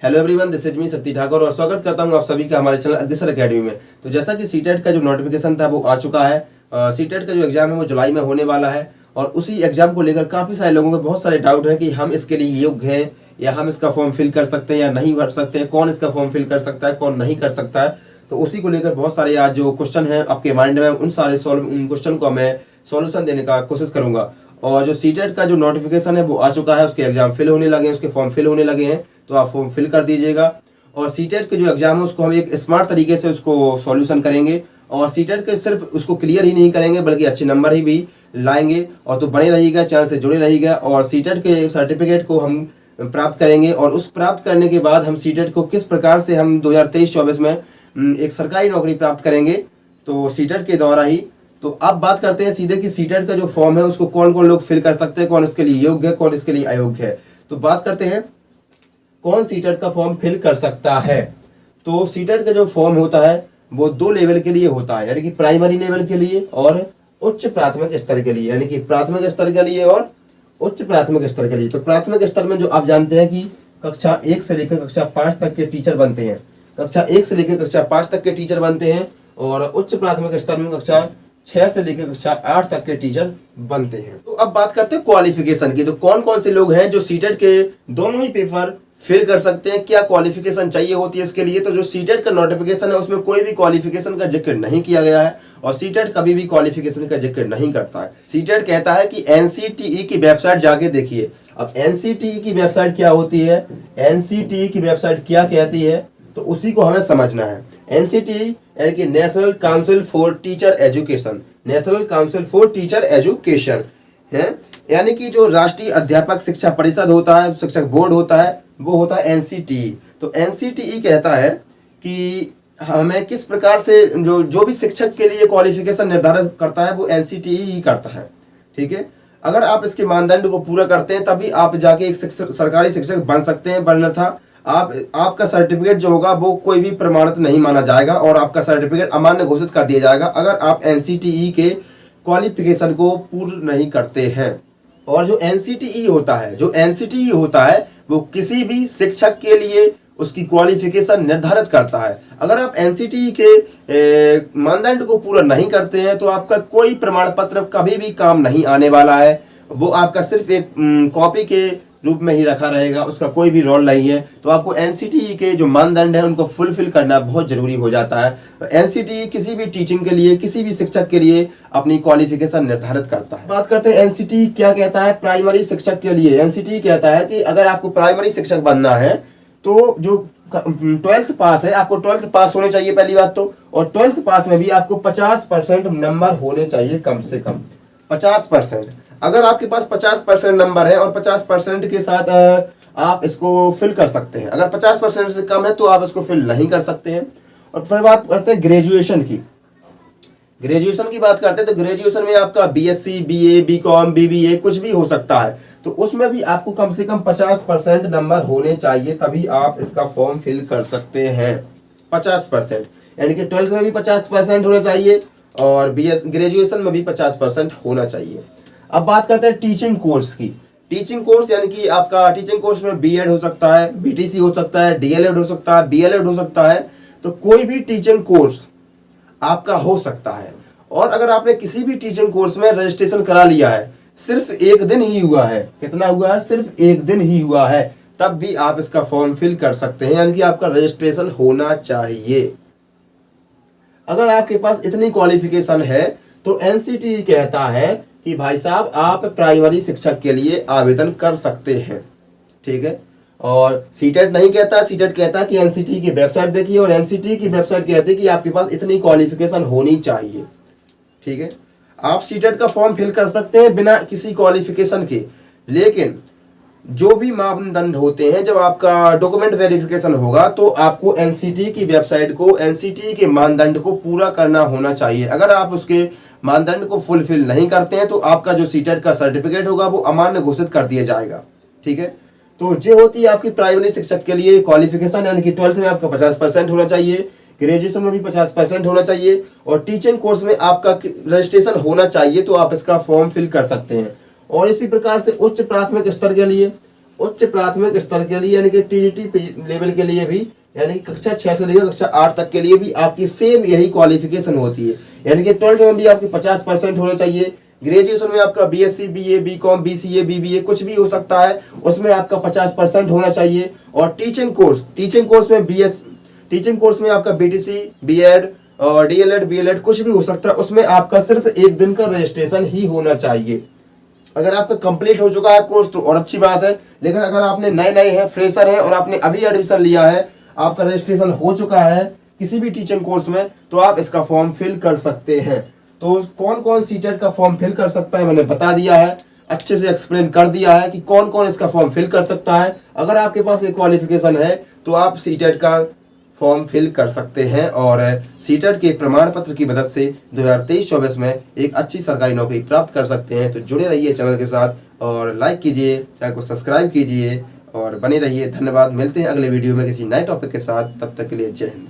Hello everyone, this is me शक्ति ठाकुर और स्वागत करता हूं आप सभी का हमारे चैनल अग्निसर एकेडमी में। तो जैसा कि सीटेट का जो नोटिफिकेशन था वो आ चुका है। सीटेट का जो एग्जाम है वो जुलाई में होने वाला है और उसी एग्जाम को लेकर काफ़ी सारे लोगों में बहुत सारे डाउट हैं कि हम इसके लिए योग्य हैं या हम इसका फॉर्म फिल कर सकते हैं या नहीं भर सकते हैं, कौन इसका फॉर्म फिल कर सकता है, कौन नहीं कर सकता है। तो उसी को लेकर बहुत सारे आज जो क्वेश्चन हैं आपके माइंड में, उन सारे उन क्वेश्चन को मैं सॉल्यूशन देने का कोशिश करूंगा। और जो सीटेट का जो नोटिफिकेशन है वो आ चुका है, उसके एग्जाम फिल होने लगे हैं, उसके फॉर्म फिल होने लगे हैं, तो आप फॉर्म फिल कर दीजिएगा। और सीटेट के जो एग्जाम है उसको हम एक स्मार्ट तरीके से उसको सॉल्यूशन करेंगे और सीटेट के सिर्फ उसको क्लियर ही नहीं करेंगे बल्कि अच्छे नंबर ही भी लाएंगे। और तो बने रहिएगा, चैनल से जुड़े रहिएगा और सीटेट के सर्टिफिकेट को हम प्राप्त करेंगे। और उस प्राप्त करने के बाद हम सीटेट को किस प्रकार से हम 2023-24 में एक सरकारी नौकरी प्राप्त करेंगे, तो सीटेट के द्वारा ही। तो अब बात करते हैं सीधे कि सीटेट का जो फॉर्म है उसको कौन कौन लोग फिल कर सकते हैं, कौन इसके लिए योग्य है, कौन इसके लिए अयोग्य है। तो बात करते हैं कौन सीटेट का फॉर्म फिल कर सकता है। तो सीटेट का जो फॉर्म होता है वो 2 लेवल के लिए होता है, यानी कि प्राइमरी लेवल के लिए और उच्च प्राथमिक स्तर के लिए, यानी कि प्राथमिक स्तर के लिए और उच्च प्राथमिक स्तर के लिए। तो प्राथमिक स्तर में जो आप जानते हैं कि कक्षा 1 से लेकर कक्षा 5 तक के टीचर बनते हैं, कक्षा 1 से लेकर कक्षा 5 तक के टीचर बनते हैं। और उच्च प्राथमिक स्तर में कक्षा 6 से लेकर कक्षा 8 तक के टीचर बनते हैं। तो अब बात करते हैं क्वालिफिकेशन की। तो कौन कौन से लोग हैं जो सीटेट के दोनों ही पेपर फिल कर सकते हैं, क्या क्वालिफिकेशन चाहिए होती है इसके लिए। तो जो सीटेट का नोटिफिकेशन है उसमें कोई भी क्वालिफिकेशन का जिक्र नहीं किया गया है और सीटेट कभी भी क्वालिफिकेशन का जिक्र नहीं करता है। सीटेट कहता है कि एनसीटीई की वेबसाइट जाके देखिए। अब एनसीटीई की वेबसाइट क्या होती है, एनसीटीई की वेबसाइट क्या कहती है, तो उसी को हमें समझना है। एनसीटीई यानी कि national council for teacher education, national council for teacher education है, यानी कि जो राष्ट्रीय अध्यापक शिक्षा परिषद होता है, शिक्षक बोर्ड होता है, वो होता है एनसीटीई। तो एनसीटीई कहता है कि हमें किस प्रकार से जो भी शिक्षक के लिए क्वालिफिकेशन निर्धारित करता है वो एनसीटीई ही करता है। ठीक है, अगर आप इसके मानदंड को पूरा करते हैं तभी आप जाके एक सरकारी शिक्षक बन सकते हैं, वरना आपका सर्टिफिकेट जो होगा वो कोई भी प्रमाणित नहीं माना जाएगा और आपका सर्टिफिकेट अमान्य घोषित कर दिया जाएगा अगर आप एनसीटीई के क्वालिफिकेशन को पूर्ण नहीं करते हैं। और जो एनसीटीई होता है वो किसी भी शिक्षक के लिए उसकी क्वालिफिकेशन निर्धारित करता है। अगर आप एनसीटीई के मानदंड को पूरा नहीं करते हैं तो आपका कोई प्रमाण पत्र कभी भी काम नहीं आने वाला है, वो आपका सिर्फ एक कॉपी के रूप में ही रखा रहेगा, उसका कोई भी रोल नहीं है। तो आपको एनसीटीई के जो मानदंड है उनको फुलफिल करना बहुत जरूरी हो जाता है। तो एनसीटीई किसी भी टीचिंग के लिए, किसी भी शिक्षक के लिए अपनी क्वालिफिकेशन निर्धारित करता है। बात करते हैं एनसीटीई क्या कहता है प्राइमरी शिक्षक के लिए। एनसीटीई कहता है कि अगर आपको प्राइमरी शिक्षक बनना है तो जो 12th पास है, आपको 12th पास होने चाहिए पहली बात तो, और 12th पास में भी आपको 50% नंबर होने चाहिए, कम से कम 50%। अगर आपके पास 50% नंबर है और 50% के साथ आप इसको फिल कर सकते हैं, अगर 50% से कम है तो आप इसको फिल नहीं कर सकते हैं। और फिर बात करते हैं ग्रेजुएशन की। ग्रेजुएशन की बात करते हैं तो ग्रेजुएशन में आपका बीएससी, बीए, बीकॉम, बीबीए कुछ भी हो सकता है, तो उसमें भी आपको कम से कम 50% नंबर होने चाहिए, तभी आप इसका फॉर्म फिल कर सकते हैं। 50%, यानी कि 12th में भी 50% होना चाहिए और ग्रेजुएशन में भी 50% होना चाहिए। अब बात करते हैं टीचिंग कोर्स की। टीचिंग कोर्स यानी कि आपका टीचिंग कोर्स में बीएड हो सकता है, बीटीसी हो सकता है, डीएलएड हो सकता है, बीएलएड हो सकता है, तो कोई भी टीचिंग कोर्स आपका हो सकता है। और अगर आपने किसी भी टीचिंग कोर्स में रजिस्ट्रेशन करा लिया है, सिर्फ 1 दिन ही हुआ है, कितना हुआ है, सिर्फ 1 दिन ही हुआ है, तब भी आप इसका फॉर्म फिल कर सकते हैं, यानी कि आपका रजिस्ट्रेशन होना चाहिए। अगर आपके पास इतनी क्वालिफिकेशन है तो एनसीटीई कहता है कि भाई साहब आप प्राइमरी शिक्षक के लिए आवेदन कर सकते हैं। ठीक है, और सीटेट नहीं कहता, सीटेट कहता है कि एनसीटीई की वेबसाइट देखिए और एनसीटीई की वेबसाइट कहती है कि आपके पास इतनी क्वालिफिकेशन होनी चाहिए। ठीक है, आप सीटेट का फॉर्म फिल कर सकते हैं बिना किसी क्वालिफिकेशन के, लेकिन जो भी मापदंड होते हैं, जब आपका डॉक्यूमेंट वेरिफिकेशन होगा तो आपको एनसीटीई की वेबसाइट को, एनसीटीई के मानदंड को पूरा करना होना चाहिए। अगर आप उसके मानदंड को फुलफिल नहीं करते हैं तो आपका जो सीटेट का सर्टिफिकेट होगा वो अमान्य घोषित कर दिया जाएगा। ठीक है, तो ये होती है आपकी प्राइमरी शिक्षक के लिए क्वालिफिकेशन, यानी कि 12th में आपका 50% होना चाहिए, ग्रेजुएशन में भी 50% होना चाहिए और टीचिंग कोर्स में आपका रजिस्ट्रेशन होना चाहिए, तो आप इसका फॉर्म फिल कर सकते हैं। और इसी प्रकार से उच्च प्राथमिक स्तर के लिए, उच्च प्राथमिक स्तर के लिए यानी कि टीजीटी लेवल के लिए भी, यानी कि कक्षा 6 से लेकर कक्षा 8 तक के लिए भी आपकी सेम यही क्वालिफिकेशन होती है। यानी कि 12th में भी आपके 50% होने चाहिए। ग्रेजुएशन में आपका BSc, BA, BCom, BCA, BBA कुछ भी हो सकता है, उसमें आपका 50% होना चाहिए। और टीचिंग कोर्स में टीचिंग कोर्स में आपका बीटीसी, बीएड और डीएलएड, बीएलएड कुछ भी हो सकता है, उसमें आपका सिर्फ 1 दिन का रजिस्ट्रेशन ही होना चाहिए। अगर आपका कंप्लीट हो चुका है कोर्स तो और अच्छी बात है, लेकिन अगर आपने नए हैं, फ्रेशर हैं और आपने अभी एडमिशन लिया है, आपका रजिस्ट्रेशन हो चुका है किसी भी टीचिंग कोर्स में, तो आप इसका फॉर्म फिल कर सकते हैं। तो कौन कौन सीटेट का फॉर्म फिल कर सकता है मैंने बता दिया है, अच्छे से एक्सप्लेन कर दिया है कि कौन कौन इसका फॉर्म फिल कर सकता है। अगर आपके पास एक क्वालिफिकेशन है तो आप सीटेट का फॉर्म फिल कर सकते हैं और सीटेट के प्रमाण पत्र की मदद से 2023-24 में एक अच्छी सरकारी नौकरी प्राप्त कर सकते हैं। तो जुड़े रहिए चैनल के साथ और लाइक कीजिए, चैनल को सब्सक्राइब कीजिए और बने रहिए। धन्यवाद। मिलते हैं अगले वीडियो में किसी नए टॉपिक के साथ, तब तक के लिए जय हिंद।